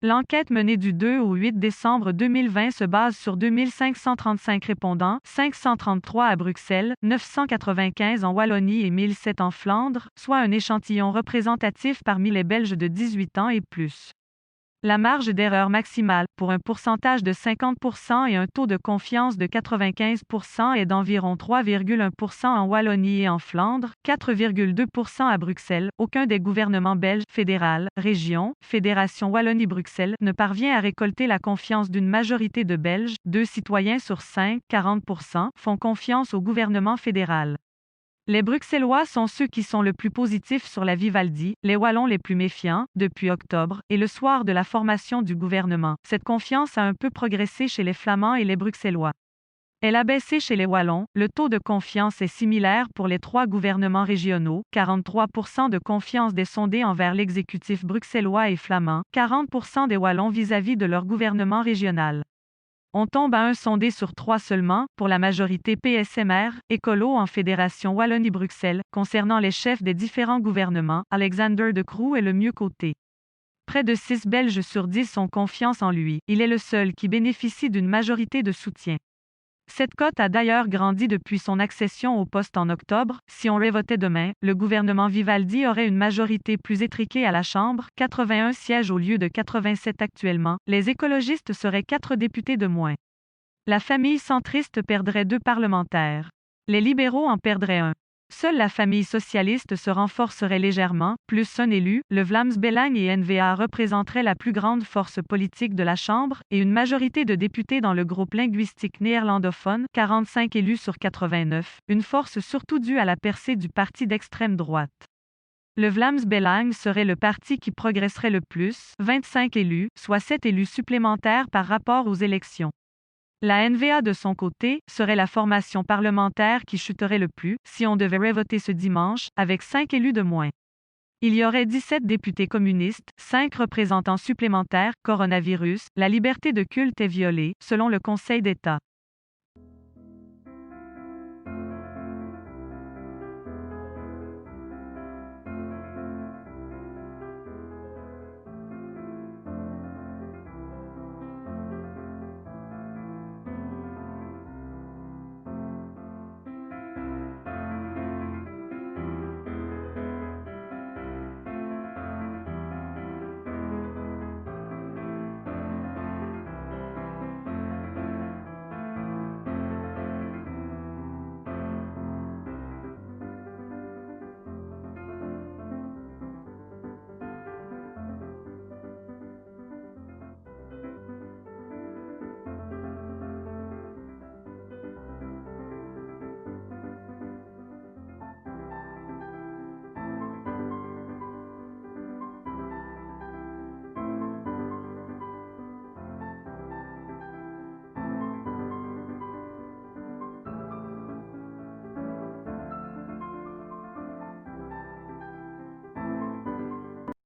L'enquête menée du 2 au 8 décembre 2020 se base sur 2535 répondants, 533 à Bruxelles, 995 en Wallonie et 1007 en Flandre, soit un échantillon représentatif parmi les Belges de 18 ans et plus. La marge d'erreur maximale, pour un pourcentage de 50% et un taux de confiance de 95% est d'environ 3,1% en Wallonie et en Flandre, 4,2% à Bruxelles. Aucun des gouvernements belges, fédéral, région, Fédération Wallonie-Bruxelles, ne parvient à récolter la confiance d'une majorité de Belges. 2 citoyens sur 5, 40%, font confiance au gouvernement fédéral. Les Bruxellois sont ceux qui sont le plus positifs sur la Vivaldi, les Wallons les plus méfiants, depuis octobre, et le soir de la formation du gouvernement. Cette confiance a un peu progressé chez les Flamands et les Bruxellois. Elle a baissé chez les Wallons. Le taux de confiance est similaire pour les 3 gouvernements régionaux, 43% de confiance des sondés envers l'exécutif bruxellois et flamand, 40% des Wallons vis-à-vis de leur gouvernement régional. On tombe à un sondé sur 3 seulement, pour la majorité PSMR, écolo en Fédération Wallonie-Bruxelles, concernant les chefs des différents gouvernements, Alexander De Croo est le mieux coté. Près de 6 Belges sur 10 ont confiance en lui. Il est le seul qui bénéficie d'une majorité de soutien. Cette cote a d'ailleurs grandi depuis son accession au poste en octobre. Si on revotait demain, le gouvernement Vivaldi aurait une majorité plus étriquée à la Chambre, 81 sièges au lieu de 87 actuellement. Les écologistes seraient 4 députés de moins. La famille centriste perdrait 2 parlementaires. Les libéraux en perdraient 1. Seule la famille socialiste se renforcerait légèrement, plus un élu. Le Vlaams Belang et N-VA représenteraient la plus grande force politique de la Chambre, et une majorité de députés dans le groupe linguistique néerlandophone, 45 élus sur 89, une force surtout due à la percée du parti d'extrême droite. Le Vlaams Belang serait le parti qui progresserait le plus, 25 élus, soit 7 élus supplémentaires par rapport aux élections. La N-VA de son côté, serait la formation parlementaire qui chuterait le plus, si on devait revoter ce dimanche, avec 5 élus de moins. Il y aurait 17 députés communistes, 5 représentants supplémentaires, coronavirus, la liberté de culte est violée, selon le Conseil d'État.